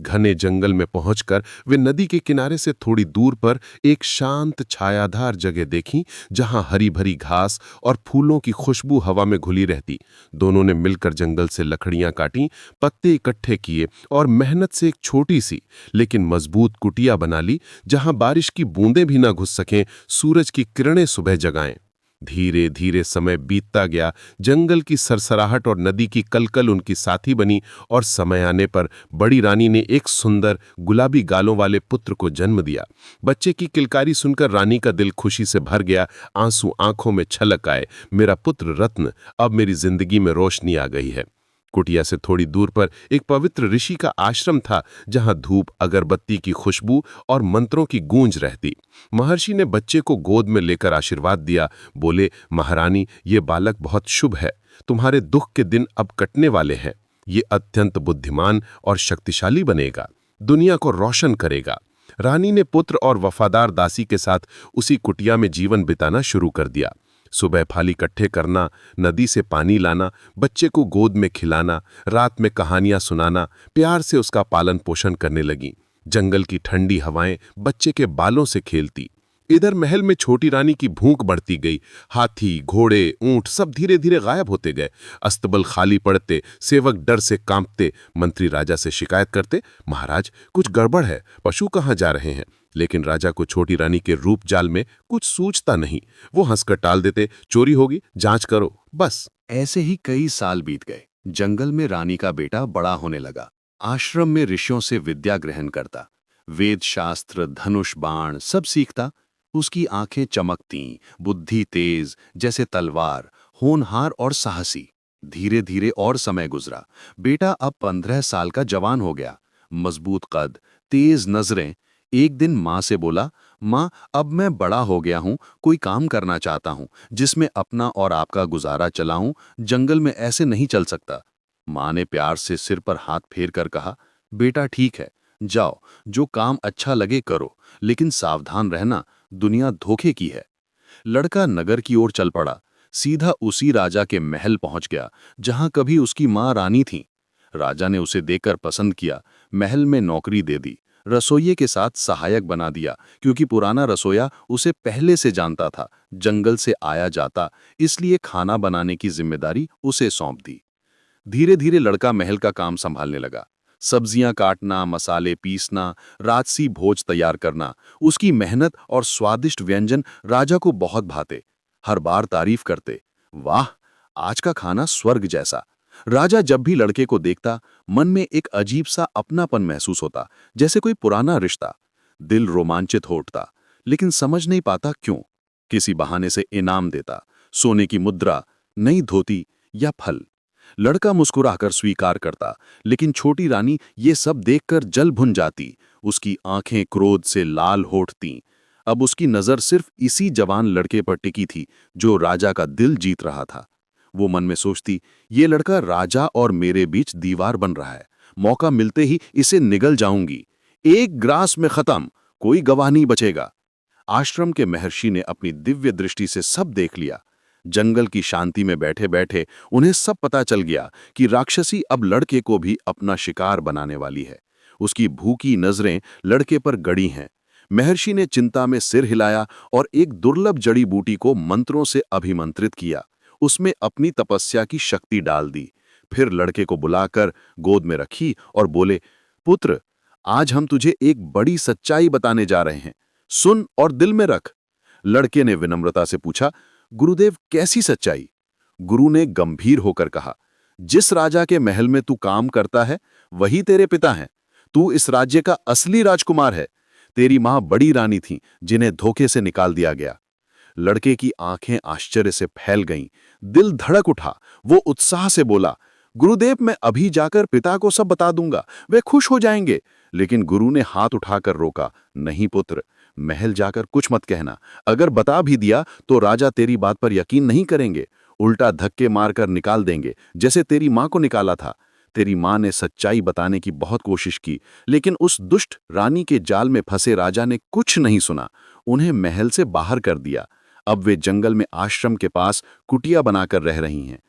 घने जंगल में पहुंचकर वे नदी के किनारे से थोड़ी दूर पर एक शांत छायादार जगह देखी, जहां हरी भरी घास और फूलों की खुशबू हवा में घुली रहती। दोनों ने मिलकर जंगल से लकड़ियां काटी, पत्ते इकट्ठे किए और मेहनत से एक छोटी सी लेकिन मजबूत कुटिया बना ली, जहां बारिश की बूंदें भी न घुस सकें, सूरज की किरणें सुबह जगाएं। धीरे धीरे समय बीतता गया। जंगल की सरसराहट और नदी की कलकल उनकी साथी बनी, और समय आने पर बड़ी रानी ने एक सुंदर गुलाबी गालों वाले पुत्र को जन्म दिया। बच्चे की किलकारी सुनकर रानी का दिल खुशी से भर गया। आंसू आंखों में छलक आए। मेरा पुत्र रत्न, अब मेरी जिंदगी में रोशनी आ गई है। कुटिया से थोड़ी दूर पर एक पवित्र ऋषि का आश्रम था, जहां धूप, अगरबत्ती की खुशबू और मंत्रों की गूंज रहती। महर्षि ने बच्चे को गोद में लेकर आशीर्वाद दिया। बोले, महारानी, ये बालक बहुत शुभ है। तुम्हारे दुख के दिन अब कटने वाले हैं। ये अत्यंत बुद्धिमान और शक्तिशाली बनेगा, दुनिया को रोशन करेगा। रानी ने पुत्र और वफादार दासी के साथ उसी कुटिया में जीवन बिताना शुरू कर दिया। सुबह फल इकट्ठे करना, नदी से पानी लाना, बच्चे को गोद में खिलाना, रात में कहानियां सुनाना, प्यार से उसका पालन पोषण करने लगी। जंगल की ठंडी हवाएं बच्चे के बालों से खेलती। इधर महल में छोटी रानी की भूख बढ़ती गई। हाथी, घोड़े, ऊंट सब धीरे धीरे गायब होते गए। अस्तबल खाली पड़ते, सेवक डर से कांपते। मंत्री राजा से शिकायत करते, महाराज, कुछ गड़बड़ है, पशु कहाँ जा रहे हैं? लेकिन राजा को छोटी रानी के रूप जाल में कुछ सूझता नहीं। वो हंसकर टाल देते, चोरी होगी, जांच करो, बस। ऐसे ही कई साल बीत गए। जंगल में रानी का बेटा बड़ा होने लगा। आश्रम में ऋषियों से विद्या ग्रहण करता, वेद शास्त्र, धनुष बाण सब सीखता। उसकी आंखें चमकतीं, बुद्धि तेज जैसे तलवार, होनहार और साहसी। धीरे धीरे और समय गुजरा। बेटा अब 15 साल का जवान हो गया। मजबूत कद, तेज नजरें। एक दिन माँ से बोला, माँ, अब मैं बड़ा हो गया हूँ, कोई काम करना चाहता हूँ जिसमें अपना और आपका गुजारा चलाऊं। जंगल में ऐसे नहीं चल सकता। माँ ने प्यार से सिर पर हाथ फेर कर कहा, बेटा ठीक है, जाओ, जो काम अच्छा लगे करो, लेकिन सावधान रहना, दुनिया धोखे की है। लड़का नगर की ओर चल पड़ा। सीधा उसी राजा के महल पहुंच गया जहां कभी उसकी माँ रानी थी। राजा ने उसे देखकर पसंद किया, महल में नौकरी दे दी, रसोइये के साथ सहायक बना दिया, क्योंकि पुराना रसोइया उसे पहले से जानता था, जंगल से आया जाता, इसलिए खाना बनाने की जिम्मेदारी उसे सौंप दी। धीरे धीरे लड़का महल का काम संभालने लगा। सब्जियां काटना, मसाले पीसना, राजसी भोज तैयार करना। उसकी मेहनत और स्वादिष्ट व्यंजन राजा को बहुत भाते। हर बार तारीफ करते, वाह, आज का खाना स्वर्ग जैसा। राजा जब भी लड़के को देखता, मन में एक अजीब सा अपनापन महसूस होता, जैसे कोई पुराना रिश्ता। दिल रोमांचित हो उठता, लेकिन समझ नहीं पाता क्यों। किसी बहाने से इनाम देता, सोने की मुद्रा, नई धोती या फल। लड़का मुस्कुराकर स्वीकार करता, लेकिन छोटी रानी ये सब देखकर जल भुन जाती। उसकी आंखें क्रोध से लाल हो उठतीं। अब उसकी नजर सिर्फ इसी जवान लड़के पर टिकी थी जो राजा का दिल जीत रहा था। वो मन में सोचती, ये लड़का राजा और मेरे बीच दीवार बन रहा है, मौका मिलते ही इसे निगल जाऊंगी। एक ग्रास में खत्म, कोई गवाह नहीं बचेगा। आश्रम के महर्षि ने अपनी दिव्य दृष्टि से सब देख लिया। जंगल की शांति में बैठे बैठे उन्हें सब पता चल गया कि राक्षसी अब लड़के को भी अपना शिकार बनाने वाली है। उसकी भूखी नजरें लड़के पर गड़ी हैं। महर्षि ने चिंता में सिर हिलाया और एक दुर्लभ जड़ी बूटी को मंत्रों से अभिमंत्रित किया। उसमें अपनी तपस्या की शक्ति डाल दी। फिर लड़के को बुलाकर गोद में रखी और बोले, पुत्र, आज हम तुझे एक बड़ी सच्चाई बताने जा रहे हैं, सुन और दिल में रख। लड़के ने विनम्रता से पूछा, गुरुदेव, कैसी सच्चाई? गुरु ने गंभीर होकर कहा, जिस राजा के महल में तू काम करता है वही तेरे पिता हैं। तू इस राज्य का असली राजकुमार है। तेरी मां बड़ी रानी थी जिन्हें धोखे से निकाल दिया गया। लड़के की आंखें आश्चर्य से फैल गईं, दिल धड़क उठा। वो उत्साह से बोला, गुरुदेव, मैं अभी जाकर पिता को सब बता दूंगा, वे खुश हो जाएंगे। लेकिन गुरु ने हाथ उठाकर रोका, नहीं पुत्र, महल जाकर कुछ मत कहना। अगर बता भी दिया तो राजा तेरी बात पर यकीन नहीं करेंगे, उल्टा धक्के मारकर निकाल देंगे, जैसे तेरी मां को निकाला था। तेरी मां ने सच्चाई बताने की बहुत कोशिश की, लेकिन उस दुष्ट रानी के जाल में फंसे राजा ने कुछ नहीं सुना। उन्हें महल से बाहर कर दिया। अब वे जंगल में आश्रम के पास कुटिया बनाकर रह रही हैं।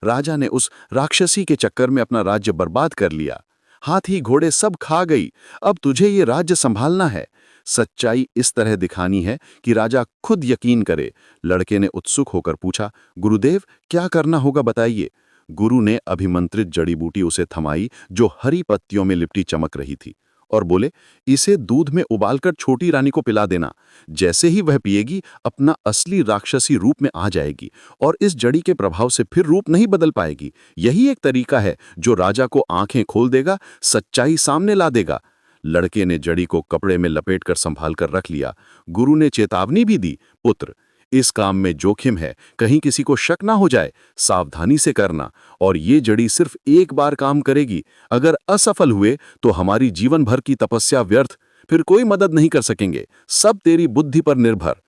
राजा ने उस राक्षसी के चक्कर में अपना राज्य बर्बाद कर लिया। हाथी घोड़े सब खा गई। अब तुझे ये राज्य संभालना है। सच्चाई इस तरह दिखानी है कि राजा खुद यकीन करे। लड़के ने उत्सुक होकर पूछा, गुरुदेव क्या करना होगा बताइए। गुरु ने अभिमंत्रित जड़ी बूटी उसे थमाई जो हरी पत्तियों में लिपटी चमक रही थी, और बोले, इसे दूध में उबालकर छोटी रानी को पिला देना। जैसे ही वह पिएगी अपना असली राक्षसी रूप में आ जाएगी और इस जड़ी के प्रभाव से फिर रूप नहीं बदल पाएगी। यही एक तरीका है जो राजा को आंखें खोल देगा, सच्चाई सामने ला देगा। लड़के ने जड़ी को कपड़े में लपेटकर संभाल कर रख लिया। गुरु ने चेतावनी भी दी, पुत्र इस काम में जोखिम है, कहीं किसी को शक ना हो जाए, सावधानी से करना। और ये जड़ी सिर्फ एक बार काम करेगी। अगर असफल हुए तो हमारी जीवन भर की तपस्या व्यर्थ, फिर कोई मदद नहीं कर सकेंगे, सब तेरी बुद्धि पर निर्भर।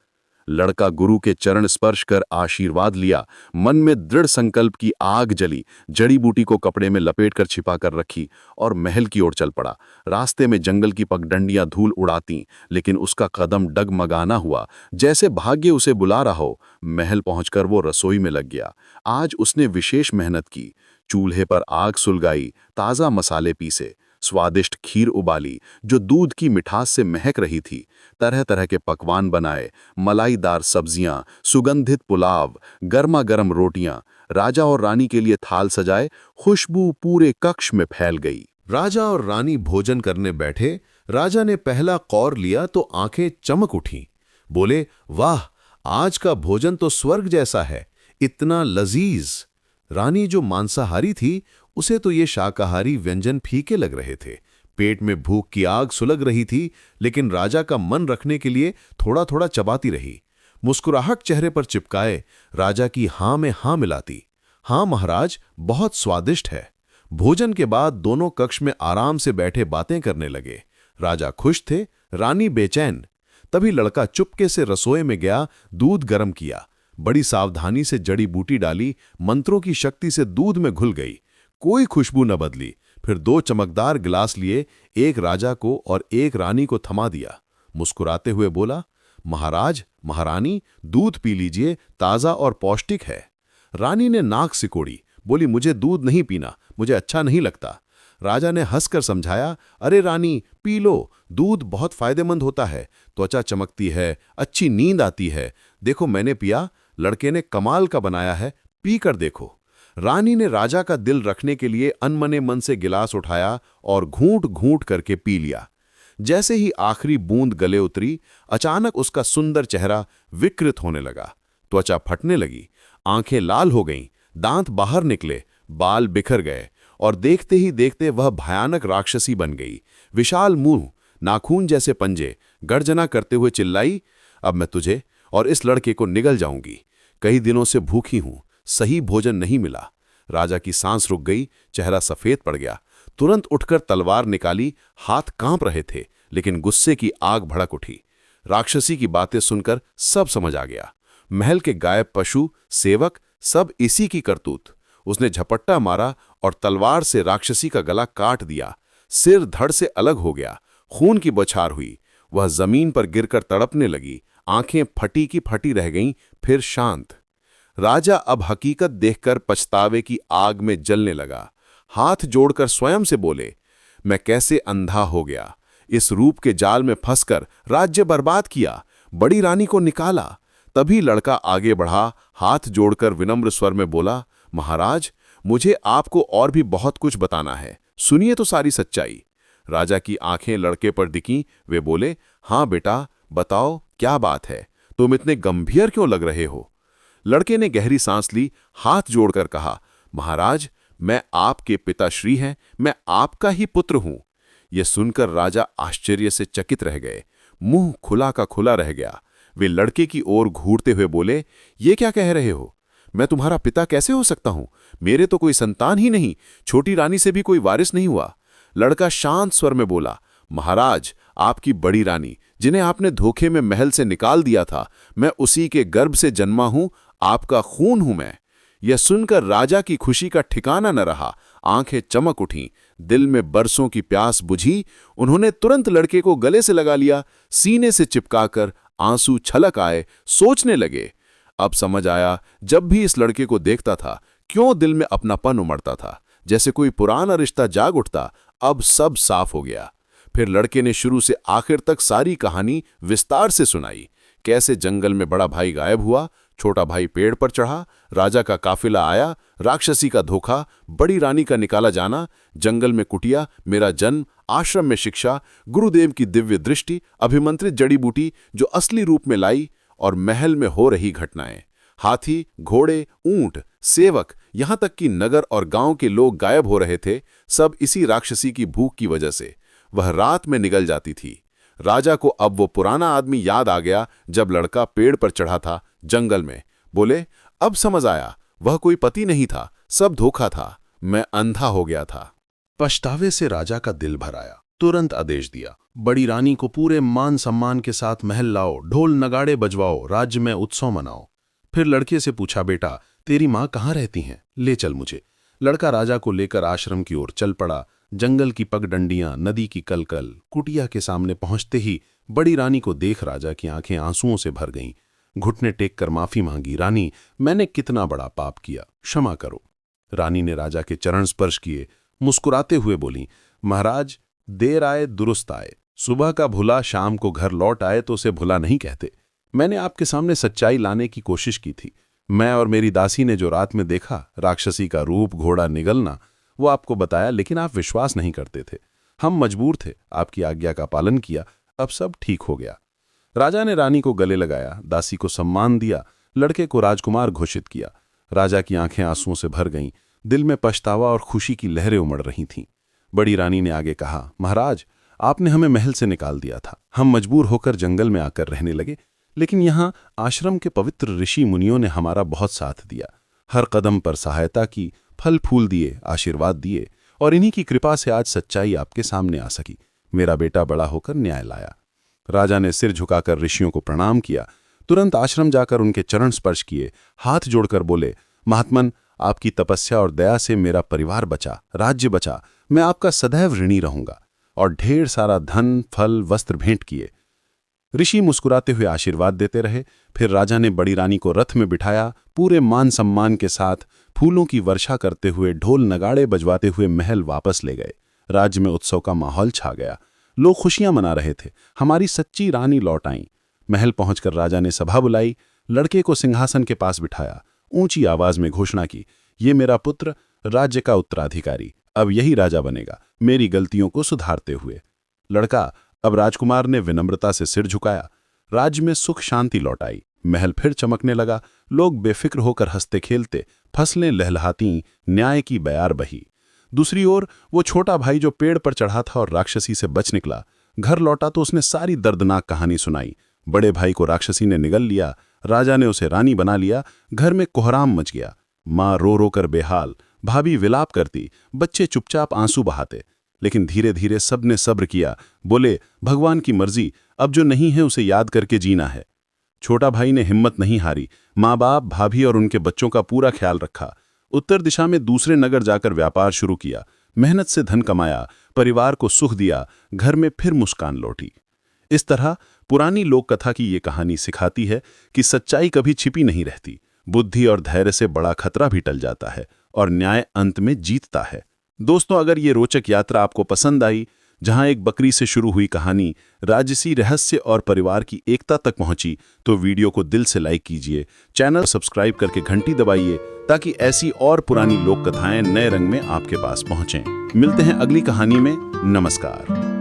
लड़का गुरु के चरण स्पर्श कर आशीर्वाद लिया। मन में दृढ़ संकल्प की आग जली। जड़ी बूटी को कपड़े में लपेट कर छिपा कर रखी और महल की ओर चल पड़ा। रास्ते में जंगल की पगडंडियां धूल उड़ाती, लेकिन उसका कदम डगमगाना हुआ, जैसे भाग्य उसे बुला रहा हो। महल पहुंचकर वो रसोई में लग गया। आज उसने विशेष मेहनत की। चूल्हे पर आग सुलगाई, ताज़ा मसाले पीसे, स्वादिष्ट खीर उबाली जो दूध की मिठास से महक रही थी। तरह तरह के पकवान बनाए, मलाईदार सब्जियां, सुगंधित पुलाव, गर्मा गर्म रोटियां। राजा और रानी के लिए थाल सजाए, खुशबू पूरे कक्ष में फैल गई। राजा और रानी भोजन करने बैठे। राजा ने पहला कौर लिया तो आंखें चमक उठीं। बोले, वाह, आज का भोजन तो स्वर्ग जैसा है, इतना लजीज। रानी जो मांसाहारी थी उसे तो ये शाकाहारी व्यंजन फीके लग रहे थे। पेट में भूख की आग सुलग रही थी, लेकिन राजा का मन रखने के लिए थोड़ा थोड़ा चबाती रही। मुस्कुराहट चेहरे पर चिपकाए राजा की हां में हां मिलाती। हां महाराज, बहुत स्वादिष्ट है। भोजन के बाद दोनों कक्ष में आराम से बैठे बातें करने लगे। राजा खुश थे, रानी बेचैन। तभी लड़का चुपके से रसोई में गया, दूध गर्म किया। बड़ी सावधानी से जड़ी बूटी डाली, मंत्रों की शक्ति से दूध में घुल गई। कोई खुशबू न बदली। फिर 2 चमकदार गिलास लिए, एक राजा को और एक रानी को थमा दिया। मुस्कुराते हुए बोला, महाराज महारानी, दूध पी लीजिए, ताज़ा और पौष्टिक है। रानी ने नाक सिकोड़ी, बोली, मुझे दूध नहीं पीना, मुझे अच्छा नहीं लगता। राजा ने हंसकर समझाया, अरे रानी, पी लो, दूध बहुत फायदेमंद होता है, त्वचा चमकती है, अच्छी नींद आती है। देखो मैंने पिया, लड़के ने कमाल का बनाया है, पी कर देखो। रानी ने राजा का दिल रखने के लिए अनमने मन से गिलास उठाया और घूंट घूंट करके पी लिया। जैसे ही आखिरी बूंद गले उतरी, अचानक उसका सुंदर चेहरा विकृत होने लगा। त्वचा फटने लगी, आंखें लाल हो गईं, दांत बाहर निकले, बाल बिखर गए और देखते ही देखते वह भयानक राक्षसी बन गई। विशाल मुंह, नाखून जैसे पंजे, गर्जना करते हुए चिल्लाई, अब मैं तुझे और इस लड़के को निगल जाऊंगी। कई दिनों से भूखी हूं, सही भोजन नहीं मिला। राजा की सांस रुक गई, चेहरा सफेद पड़ गया। तुरंत उठकर तलवार निकाली, हाथ कांप रहे थे, लेकिन गुस्से की आग भड़क उठी। राक्षसी की बातें सुनकर सब समझ आ गया। महल के गायब पशु, सेवक, सब इसी की करतूत। उसने झपट्टा मारा और तलवार से राक्षसी का गला काट दिया। सिर धड़ से अलग हो गया, खून की बौछार हुई। वह जमीन पर गिरकर तड़पने लगी, आंखें फटी की फटी रह गईं, फिर शांत। राजा अब हकीकत देखकर पछतावे की आग में जलने लगा। हाथ जोड़कर स्वयं से बोले, मैं कैसे अंधा हो गया। इस रूप के जाल में फंसकर राज्य बर्बाद किया, बड़ी रानी को निकाला। तभी लड़का आगे बढ़ा, हाथ जोड़कर विनम्र स्वर में बोला, महाराज, मुझे आपको और भी बहुत कुछ बताना है, सुनिए तो सारी सच्चाई। राजा की आंखें लड़के पर दिखीं। वे बोले, हाँ बेटा, बताओ क्या बात है, तुम इतने गंभीर क्यों लग रहे हो। लड़के ने गहरी सांस ली, हाथ जोड़कर कहा, महाराज, मैं आपके पिताश्री हैं, मैं आपका ही पुत्र हूं। यह सुनकर राजा आश्चर्य से चकित रह गए, मुंह खुला का खुला रह गया। वे लड़के की ओर घूरते हुए बोले, ये क्या कह रहे हो, मैं तुम्हारा पिता कैसे हो सकता हूं, मेरे तो कोई संतान ही नहीं, छोटी रानी से भी कोई वारिस नहीं हुआ। लड़का शांत स्वर में बोला, महाराज, आपकी बड़ी रानी, जिन्हें आपने धोखे में महल से निकाल दिया था, मैं उसी के गर्भ से जन्मा हूं, आपका खून हूं मैं। यह सुनकर राजा की खुशी का ठिकाना न रहा, आंखें चमक उठीं, दिल में बरसों की प्यास बुझी। उन्होंने तुरंत लड़के को गले से लगा लिया, सीने से चिपकाकर आंसू छलक आए, सोचने लगे। अब समझ आया, जब भी इस लड़के को देखता था क्यों दिल में अपनापन उमड़ता था, जैसे कोई पुराना रिश्ता जाग उठता। अब सब साफ हो गया। फिर लड़के ने शुरू से आखिर तक सारी कहानी विस्तार से सुनाई। कैसे जंगल में बड़ा भाई गायब हुआ, छोटा भाई पेड़ पर चढ़ा, राजा का काफिला आया, राक्षसी का धोखा, बड़ी रानी का निकाला जाना, जंगल में कुटिया, मेरा जन्म, आश्रम में शिक्षा, गुरुदेव की दिव्य दृष्टि, अभिमंत्रित जड़ी बूटी जो असली रूप में लाई, और महल में हो रही घटनाएं। हाथी, घोड़े, ऊंट, सेवक, यहां तक कि नगर और गांव के लोग गायब हो रहे थे, सब इसी राक्षसी की भूख की वजह से। वह रात में निगल जाती थी। राजा को अब वो पुराना आदमी याद आ गया, जब लड़का पेड़ पर चढ़ा था जंगल में। बोले, अब समझ आया, वह कोई पति नहीं था, सब धोखा था, मैं अंधा हो गया था। पछतावे से राजा का दिल भर आया। तुरंत आदेश दिया, बड़ी रानी को पूरे मान सम्मान के साथ महल लाओ, ढोल नगाड़े बजवाओ, राज्य में उत्सव मनाओ। फिर लड़के से पूछा, बेटा तेरी माँ कहाँ रहती हैं, ले चल मुझे। लड़का राजा को लेकर आश्रम की ओर चल पड़ा। जंगल की पगडंडियां, नदी की कलकल, कुटिया के सामने पहुंचते ही बड़ी रानी को देख राजा की आंखें आंसुओं से भर गईं। घुटने टेक कर माफी मांगी, रानी मैंने कितना बड़ा पाप किया, क्षमा करो। रानी ने राजा के चरण स्पर्श किए, मुस्कुराते हुए बोली, महाराज देर आए दुरुस्त आए, सुबह का भुला शाम को घर लौट आए तो उसे भुला नहीं कहते। मैंने आपके सामने सच्चाई लाने की कोशिश की थी। मैं और मेरी दासी ने जो रात में देखा, राक्षसी का रूप, घोड़ा निगलना, वो आपको बताया, लेकिन आप विश्वास नहीं करते थे। हम मजबूर थे, आपकी आज्ञा का पालन किया, अब सब ठीक हो गया। राजा ने रानी को गले लगाया, दासी को सम्मान दिया, लड़के को राजकुमार घोषित किया। राजा की आंखें आंसुओं से भर गईं, दिल में पछतावा और खुशी की लहरें उमड़ रही थीं। बड़ी रानी ने आगे कहा, महाराज आपने हमें महल से निकाल दिया था, हम मजबूर होकर जंगल में आकर रहने लगे, लेकिन यहाँ आश्रम के पवित्र ऋषि मुनियों ने हमारा बहुत साथ दिया, हर कदम पर सहायता की, फल फूल दिए, आशीर्वाद दिए, और इन्हीं की कृपा से आज सच्चाई आपके सामने आ सकी। मेरा बेटा बड़ा होकर न्याय लाया। राजा ने सिर झुकाकर ऋषियों को प्रणाम किया, तुरंत आश्रम जाकर उनके चरण स्पर्श किए, हाथ जोड़कर बोले, महात्मन आपकी तपस्या और दया से मेरा परिवार बचा, राज्य बचा, मैं आपका सदैव ऋणी रहूंगा। और ढेर सारा धन, फल, वस्त्र भेंट किए। ऋषि मुस्कुराते हुए आशीर्वाद देते रहे। फिर राजा ने बड़ी रानी को रथ में बिठाया, पूरे मान सम्मान के साथ फूलों की वर्षा करते हुए, ढोल नगाड़े बजवाते हुए महल वापस ले गए। राज्य में उत्सव का माहौल छा गया, लोग खुशियां मना रहे थे, हमारी सच्ची रानी लौट आईं। महल पहुंचकर राजा ने सभा बुलाई, लड़के को सिंहासन के पास बिठाया, ऊंची आवाज में घोषणा की, ये मेरा पुत्र राज्य का उत्तराधिकारी, अब यही राजा बनेगा, मेरी गलतियों को सुधारते हुए। लड़का, अब राजकुमार ने विनम्रता से सिर झुकाया। राज्य में सुख शांति लौट आई, महल फिर चमकने लगा, लोग बेफिक्र होकर हंसते खेलते, फसलें लहलहाती, न्याय की बयार बही। दूसरी ओर वो छोटा भाई जो पेड़ पर चढ़ा था और राक्षसी से बच निकला, घर लौटा तो उसने सारी दर्दनाक कहानी सुनाई। बड़े भाई को राक्षसी ने निगल लिया, राजा ने उसे रानी बना लिया, घर में कोहराम मच गया। माँ रो रो कर बेहाल, भाभी विलाप करती, बच्चे चुपचाप आंसू बहाते। लेकिन धीरे धीरे सबने सब्र किया, बोले भगवान की मर्जी, अब जो नहीं है उसे याद करके जीना है। छोटा भाई ने हिम्मत नहीं हारी, माँ बाप, भाभी और उनके बच्चों का पूरा ख्याल रखा। उत्तर दिशा में दूसरे नगर जाकर व्यापार शुरू किया, मेहनत से धन कमाया, परिवार को सुख दिया, घर में फिर मुस्कान लौटी। इस तरह पुरानी लोक कथा की ये कहानी सिखाती है कि सच्चाई कभी छिपी नहीं रहती, बुद्धि और धैर्य से बड़ा खतरा भी टल जाता है और न्याय अंत में जीतता है। दोस्तों, अगर ये रोचक यात्रा आपको पसंद आई, जहां एक बकरी से शुरू हुई कहानी राजसी रहस्य और परिवार की एकता तक पहुंची, तो वीडियो को दिल से लाइक कीजिए, चैनल सब्सक्राइब करके घंटी दबाइए ताकि ऐसी और पुरानी लोक कथाएं नए रंग में आपके पास पहुंचें। मिलते हैं अगली कहानी में। नमस्कार।